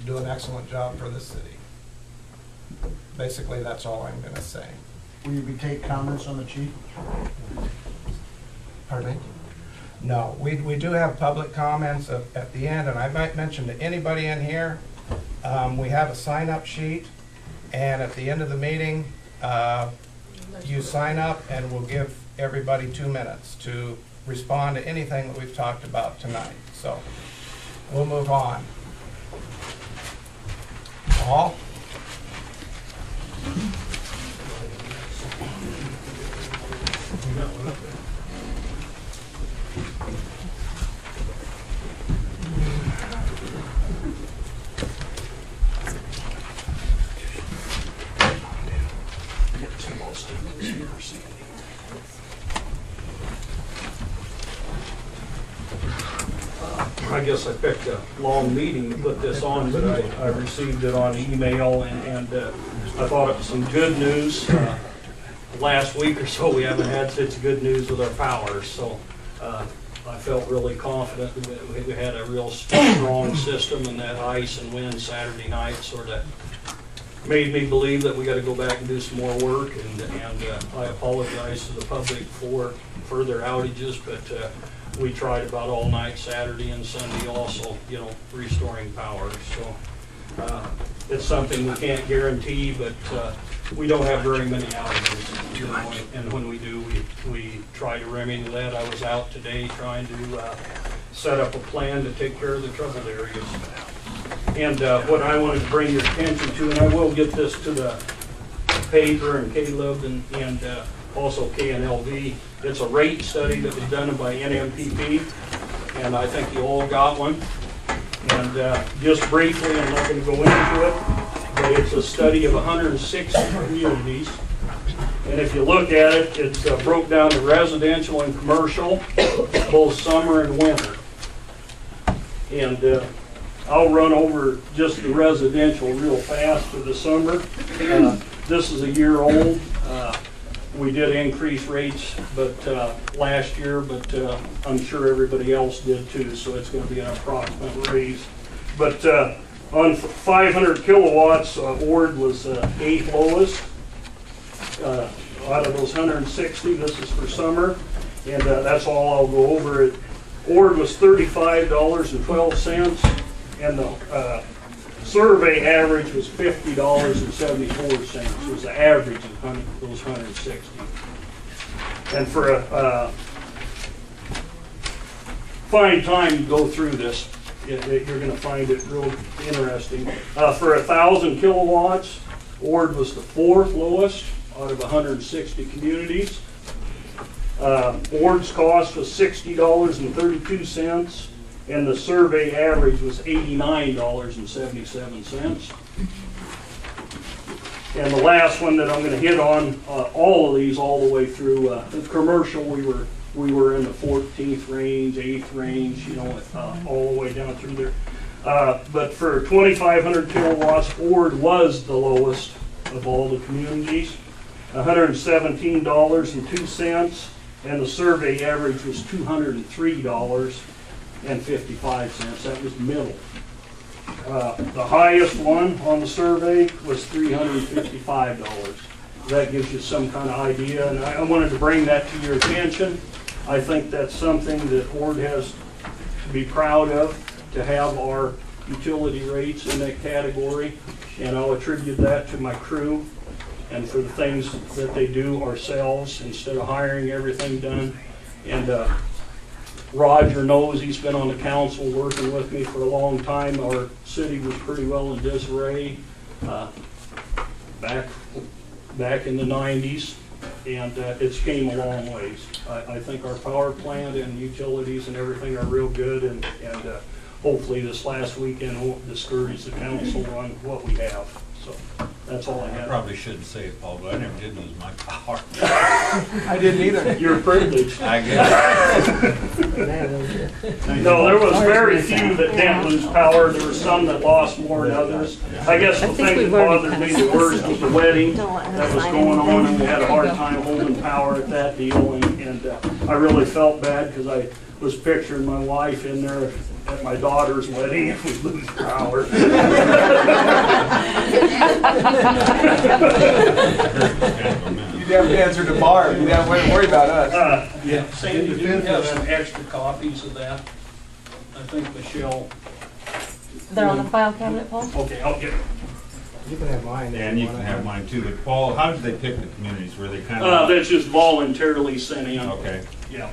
do an excellent job for the city. Basically, that's all I'm going to say. Will you take comments on the chief? Pardon me? No, we do have public comments at the end, and I might mention to anybody in here, we have a sign-up sheet, and at the end of the meeting, you sign up, and we'll give everybody 2 minutes to respond to anything that we've talked about tonight. So we'll move on. Paul? I guess I picked a long meeting to put this on, but I received it on email, and I thought it was some good news. Last week or so, we haven't had such good news with our power, so I felt really confident that we had a real strong system, and that ice and wind Saturday night sort of made me believe that we got to go back and do some more work, and I apologize to the public for further outages, but we tried about all night Saturday and Sunday also, you know, restoring power. So it's something we can't guarantee, but we don't have very many outages, you know, and when we do, we try to remedy that. I was out today trying to set up a plan to take care of the troubled areas. And what I wanted to bring your attention to, and I will get this to the paper and Caleb and also KNLV, it's a rate study that was done by NMPP, and I think you all got one. And just briefly, I'm not going to go into it, but it's a study of 160 communities. And if you look at it, it's broke down to residential and commercial, both summer and winter. And I'll run over just the residential real fast for the summer. This is a year old. We did increase rates last year, but I'm sure everybody else did too, so it's going to be an approximate raise. But on 500 kilowatts, Ord was 8th lowest. Out of those 160, this is for summer, and that's all I'll go over. Ord was $35.12, and the survey average was $50.74. It was the average of those 160. And for a fine time to go through this, you're going to find it real interesting. For 1,000 kilowatts, Ord was the 4th lowest out of 160 communities. Ord's cost was $60.32. And the survey average was $89.77. And the last one that I'm going to hit on, all of these all the way through the commercial, we were in the 14th range, 8th range, you know, all the way down through there. But for 2,500 kilowatts, Ord was the lowest of all the communities, $117.02, and the survey average was $203.55. That was middle. The highest one on the survey was $355. That gives you some kind of idea, and I wanted to bring that to your attention. I think that's something that Ord has to be proud of, to have our utility rates in that category, and I'll attribute that to my crew and for the things that they do ourselves instead of hiring everything done. And Roger knows, he's been on the council working with me for a long time. Our city was pretty well in disarray back in the 90s, and it's came a long ways. I think our power plant and utilities and everything are real good, and hopefully this last weekend won't discourage the council on what we have. So that's all I have. I probably shouldn't say it, Paul, but I never did lose my power. I didn't either. You're privileged. I guess. No, there was very few that didn't lose power. There were some that lost more than others. I guess the thing that bothered me the worst was the wedding that was going on, and we had a hard time holding power at that deal, and I really felt bad because I was picturing my wife in there at my daughter's wedding if we lose power. You'd have to answer to Barb. You'd have to worry about us. Yeah, Sandy, do you have some extra copies of that? I think Michelle, They're on the file cabinet, Paul? okay, I'll get it. You can have mine. if And you can wanna. have mine too, but Paul, how did they pick the communities? Were they kind of, That's just voluntarily sent in. okay, Yeah.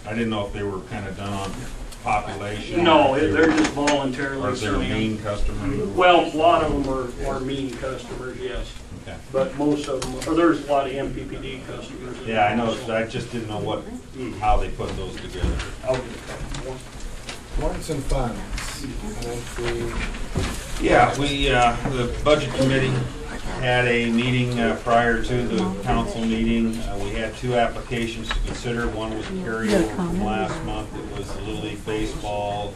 I didn't know if they were kind of done on population. No, or if they they're were- just Or voluntarily if they're sent in. main customers. Well, a lot of them are mean customers, yes. Okay. But most of them, or there's a lot of MPPD customers. in Yeah, I there, know, so I just didn't know how they put those together. I'll get a couple more. Mortensen funds. And Yeah, we, the budget committee had a meeting prior to the council meeting. We had two applications to consider. One was a carryover from last month. It was the Little League Baseball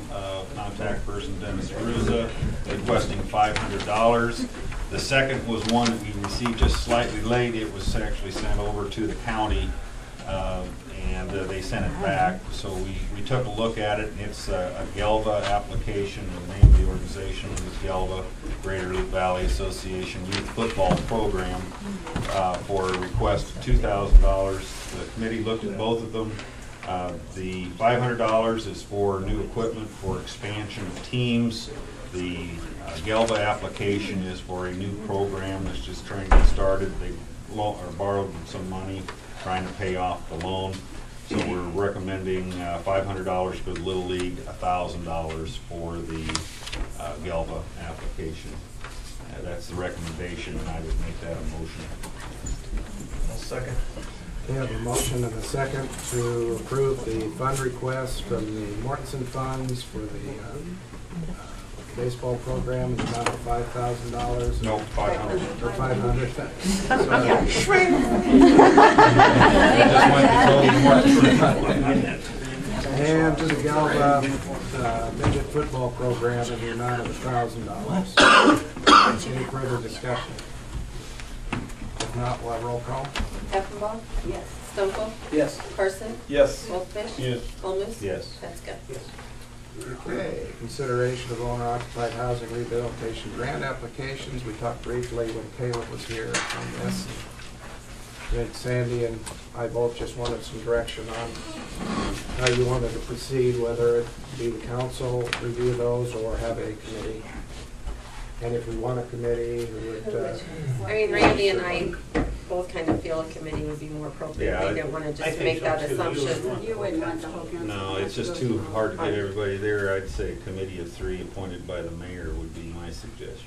contact person Dennis Aruza requesting $500. The second was one that we received just slightly late. It was actually sent over to the county, and they sent it back. So we took a look at it, and it's a Gelva application. The name of the organization is Gelva, Greater Ute Valley Association Youth Football Program, for a request of $2,000. The committee looked at both of them. The $500 is for new equipment for expansion of teams. The Gelva application is for a new program that's just trying to get started. They borrowed some money trying to pay off the loan. So we're recommending $500 for the Little League, $1,000 for the Gelva application. That's the recommendation, and I would make that a motion. Second. we have a motion and a second to approve the fund request from the Mortensen funds for the baseball program in the amount of $5,000. No, 500. Or 500. And to the Galva midget football program in the amount of $1,000. Any further discussion? If not, we'll have roll call. Effenbaugh? Yes. Stumple? Yes. Carson? Yes. Wolffish? Yes. Colmus? Yes. Petzka? Okay, consideration of owner-occupied housing rehabilitation grant applications. We talked briefly when Caleb was here on this. I think Sandy and I both just wanted some direction on how you wanted to proceed, whether it be the council review those or have a committee. And if we want a committee, we would, I mean, Randy and I both kind of feel a committee would be more appropriate. Yeah, We didn't want to I just think make so, that too. assumption. You wouldn't want the whole council. No, it's just too hard to get everybody there. I'd say a committee of 3 appointed by the mayor would be my suggestion.